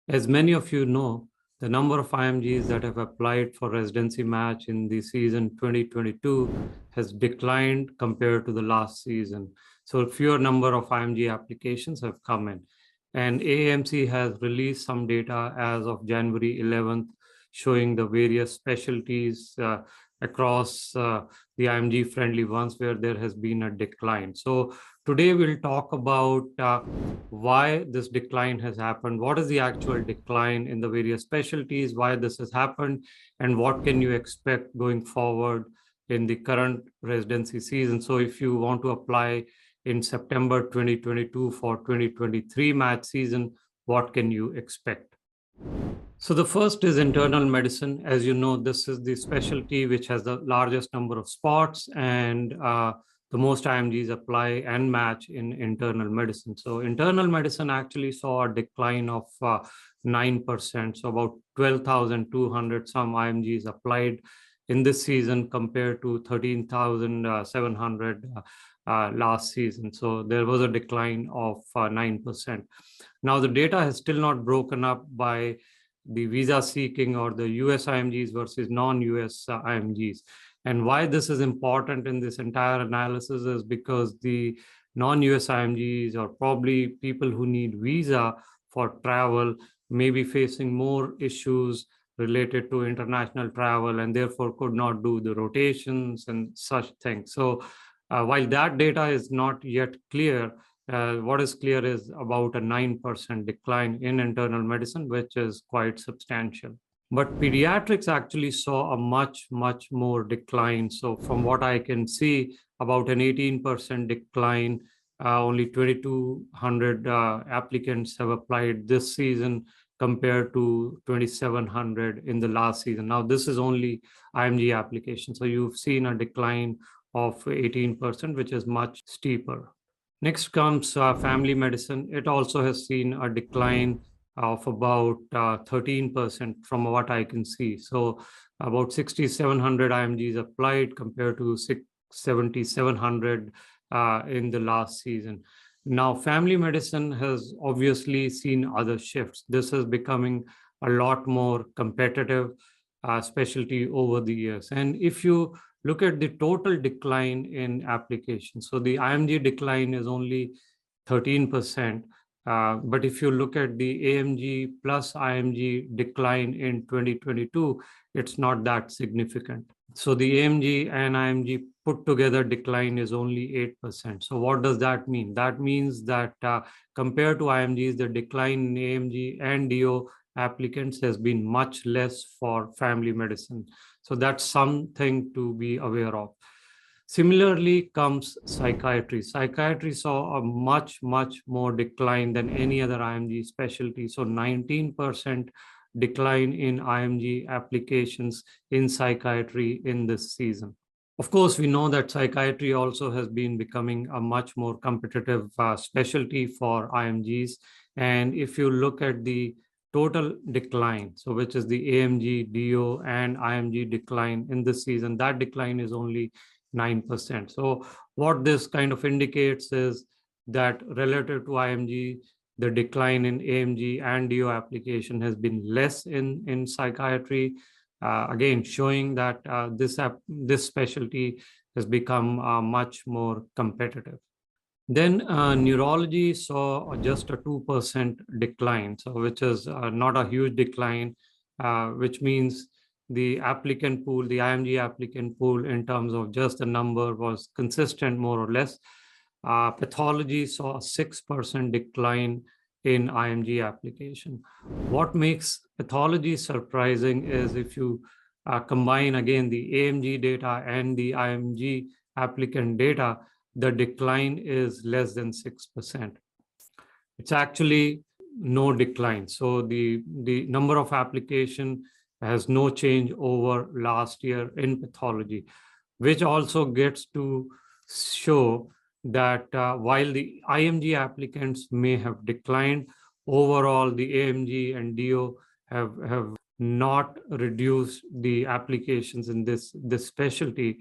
As many of you know, the number of IMGs that have applied for residency match in the season 2022 has declined compared to the last season. So a fewer number of IMG applications have come in. And AMC has released some data as of January 11th, showing the various specialties across the IMG friendly ones where there has been a decline. So today we'll talk about why this decline has happened, what is the actual decline in the various specialties, why this has happened, and what can you expect going forward in the current residency season. So if you want to apply in September 2022 for 2023 match season, what can you expect? So the first is internal medicine. As you know, this is the specialty which has the largest number of spots and the most IMGs apply and match in internal medicine. So internal medicine actually saw a decline of 9%. So about 12,200 some IMGs applied in this season compared to 13,700 last season. So there was a decline of 9%. Now the data has still not broken up by the visa seeking or the US IMGs versus non-US IMGs. And why this is important in this entire analysis is because the non-US IMGs or probably people who need visa for travel may be facing more issues related to international travel and therefore could not do the rotations and such things. So while that data is not yet clear, what is clear is about a 9% decline in internal medicine, which is quite substantial. But pediatrics actually saw a much more decline. So from what I can see, about an 18% decline. Only 2,200 applicants have applied this season compared to 2,700 in the last season. Now, this is only IMG application. So you've seen a decline of 18%, which is much steeper. Next comes family medicine. It also has seen a decline of about 13% from what I can see. So about 6,700 IMGs applied compared to 7,700 in the last season. Now, family medicine has obviously seen other shifts. This is becoming a lot more competitive specialty over the years. And if you look at the total decline in applications, so the IMG decline is only 13%. But if you look at the AMG plus IMG decline in 2022, it's not that significant. So the AMG and IMG put together decline is only 8%. So what does that mean? That means that compared to IMGs, the decline in AMG and DO applicants has been much less for family medicine. So that's something to be aware of. Similarly comes psychiatry. Psychiatry saw a much more decline than any other IMG specialty. So 19% decline in IMG applications in psychiatry in this season. Of course, we know that psychiatry also has been becoming a much more competitive specialty for IMGs. And if you look at the total decline, so which is the AMG, DO, and IMG decline in this season, that decline is only 9%. So what this kind of indicates is that relative to IMG, the decline in AMG and DO application has been less in psychiatry, again, showing that this specialty has become much more competitive. Then neurology saw just a 2% decline, so which is not a huge decline, which means the applicant pool, the IMG applicant pool in terms of just the number was consistent more or less. Pathology saw a 6% decline in IMG application. What makes pathology surprising is if you combine again the AMG data and the IMG applicant data, the decline is less than 6%. It's actually no decline. So the number of application has no change over last year in pathology, which also gets to show that while the IMG applicants may have declined, overall the AMG and DO have not reduced the applications in this specialty.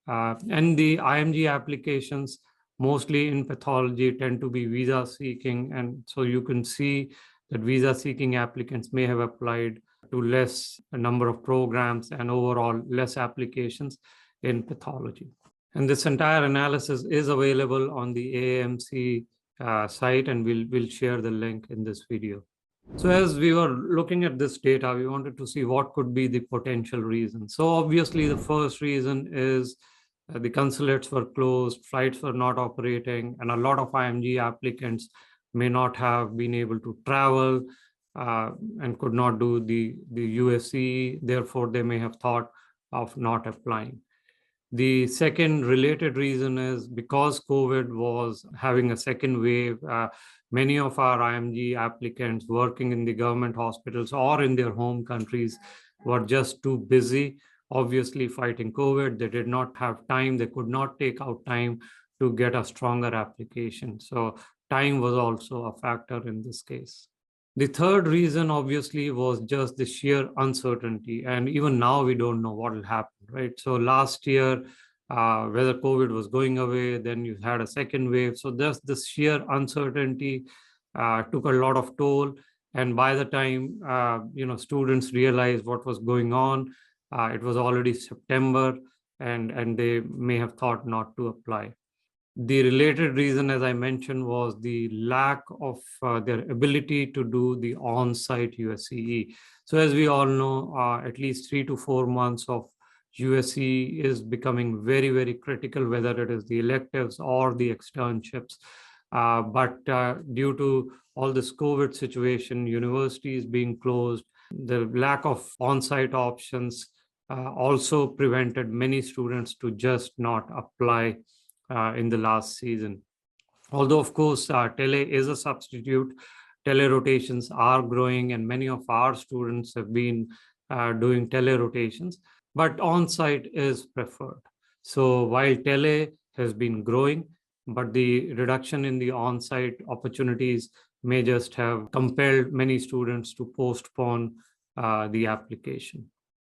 And the IMG applications, mostly in pathology, tend to be visa seeking. And so you can see that visa-seeking applicants may have applied to less number of programs and overall less applications in pathology. And this entire analysis is available on the AAMC site, and we'll share the link in this video. So as we were looking at this data, we wanted to see what could be the potential reasons. So obviously the first reason is the consulates were closed, flights were not operating, and a lot of IMG applicants may not have been able to travel and could not do the USC. Therefore, they may have thought of not applying. The second related reason is because COVID was having a second wave, many of our IMG applicants working in the government hospitals or in their home countries were just too busy, obviously fighting COVID. They did not have time. They could not take out time to get a stronger application. So time was also a factor in this case. The third reason, obviously, was just the sheer uncertainty. And even now, we don't know what will happen, right? So last year, whether COVID was going away, then you had a second wave. So just the sheer uncertainty took a lot of toll. And by the time, students realized what was going on, it was already September, and they may have thought not to apply. The related reason, as I mentioned, was the lack of their ability to do the on-site USCE. So as we all know, at least 3 to 4 months of USCE is becoming very, very critical, whether it is the electives or the externships. But due to all this COVID situation, universities being closed, the lack of on-site options also prevented many students to just not apply in the last season. Although, of course, tele is a substitute, tele rotations are growing, and many of our students have been doing tele rotations, but on-site is preferred. So while tele has been growing, but the reduction in the on-site opportunities may just have compelled many students to postpone the application.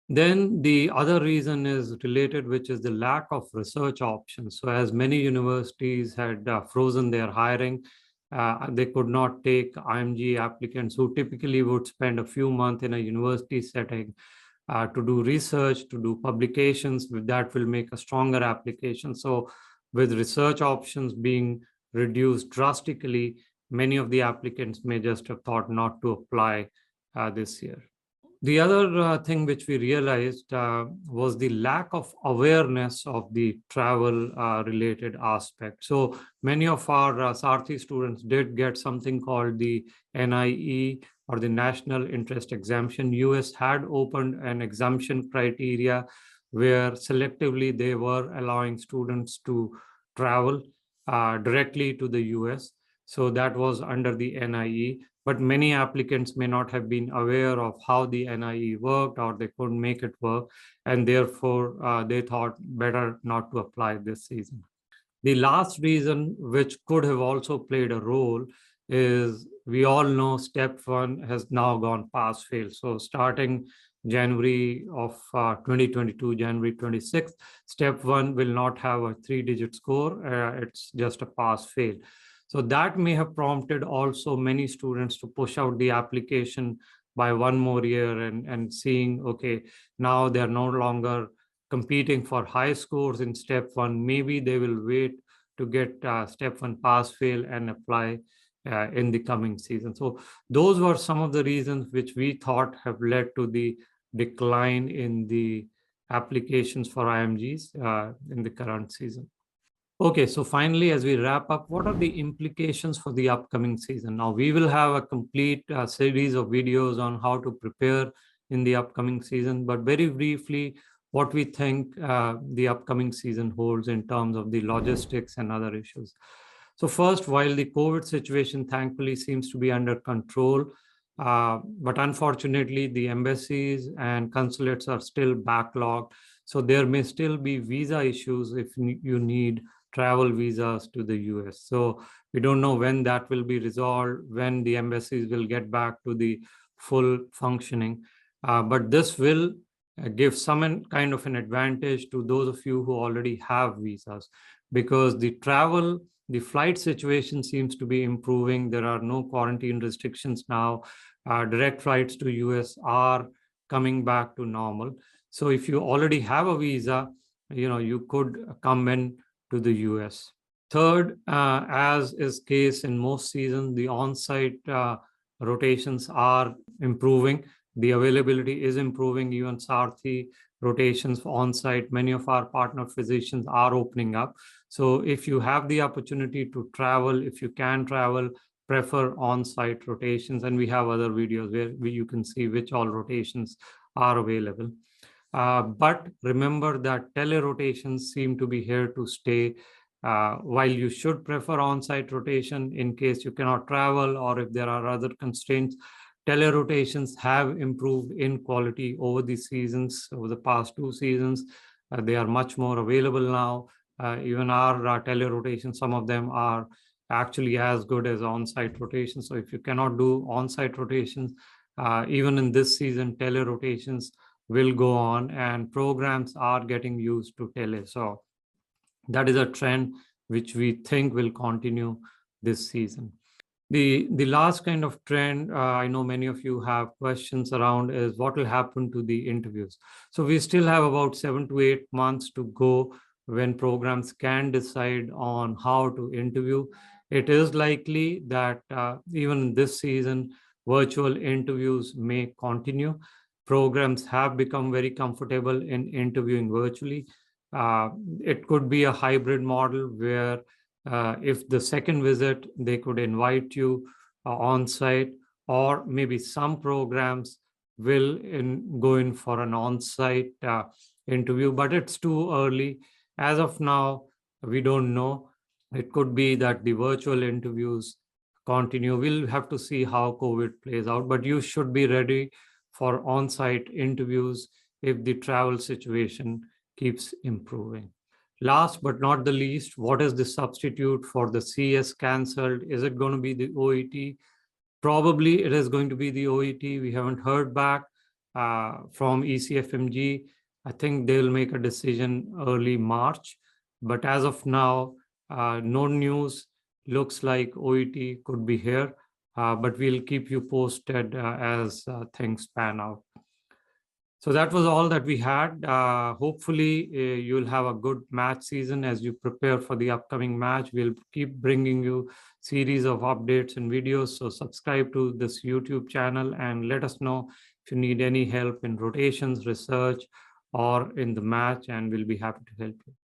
Then the other reason is related, which is the lack of research options. So as many universities had frozen their hiring, they could not take IMG applicants who typically would spend a few months in a university setting to do research, to do publications. That will make a stronger application. So with research options being reduced drastically, many of the applicants may just have thought not to apply this year. The other thing which we realized was the lack of awareness of the travel related aspect. So many of our Sarthi students did get something called the NIE, or the National Interest Exemption. US had opened an exemption criteria where selectively they were allowing students to travel directly to the US. So that was under the NIE. But many applicants may not have been aware of how the NIE worked, or they couldn't make it work, and therefore they thought better not to apply this season. The last reason, which could have also played a role, is we all know step 1 has now gone pass fail. So starting January of 2022, January 26th, step 1 will not have a 3-digit score. It's just a pass fail. So that may have prompted also many students to push out the application by 1 more year, and seeing, okay, now they're no longer competing for high scores in step 1. Maybe they will wait to get step 1 pass fail and apply in the coming season. So those were some of the reasons which we thought have led to the decline in the applications for IMGs in the current season. Okay, so finally, as we wrap up, what are the implications for the upcoming season? Now, we will have a complete series of videos on how to prepare in the upcoming season, but very briefly, what we think the upcoming season holds in terms of the logistics and other issues. So first, while the COVID situation thankfully seems to be under control, but unfortunately, the embassies and consulates are still backlogged. So there may still be visa issues if you need travel visas to the US. So we don't know when that will be resolved, when the embassies will get back to the full functioning. But this will give some kind of an advantage to those of you who already have visas, because the travel The flight situation seems to be improving. There are no quarantine restrictions now. Direct flights to US are coming back to normal. So if you already have a visa, you could come in to the US. Third, as is case in most seasons, the on-site rotations are improving. The availability is improving. Even Sarthi rotations on-site, many of our partner physicians are opening up. So if you have the opportunity to travel, if you can travel, prefer on-site rotations. And we have other videos where you can see which all rotations are available. But remember that tele-rotations seem to be here to stay. While you should prefer on-site rotation in case you cannot travel or if there are other constraints, tele-rotations have improved in quality over the seasons, over the past 2 seasons. They are much more available now. Even our tele-rotations, some of them are actually as good as on-site rotations. So if you cannot do on-site rotations, even in this season, tele-rotations will go on and programs are getting used to tele. So that is a trend which we think will continue this season. The last kind of trend, I know many of you have questions around, is what will happen to the interviews. So we still have about 7 to 8 months to go when programs can decide on how to interview. It is likely that even this season, virtual interviews may continue. Programs have become very comfortable in interviewing virtually. It could be a hybrid model where if the second visit, they could invite you on site, or maybe some programs will go in for an on-site interview, but it's too early. As of now, we don't know. It could be that the virtual interviews continue. We'll have to see how COVID plays out, but you should be ready for on-site interviews if the travel situation keeps improving. Last but not the least, what is the substitute for the CS cancelled? Is it going to be the OET? Probably it is going to be the OET. We haven't heard back from ECFMG. I think they'll make a decision early March. But as of now, no news. Looks like OET could be here, but we'll keep you posted as things pan out. So that was all that we had. Hopefully, you'll have a good match season as you prepare for the upcoming match. We'll keep bringing you series of updates and videos. So subscribe to this YouTube channel and let us know if you need any help in rotations, research, or in the match, and we'll be happy to help you.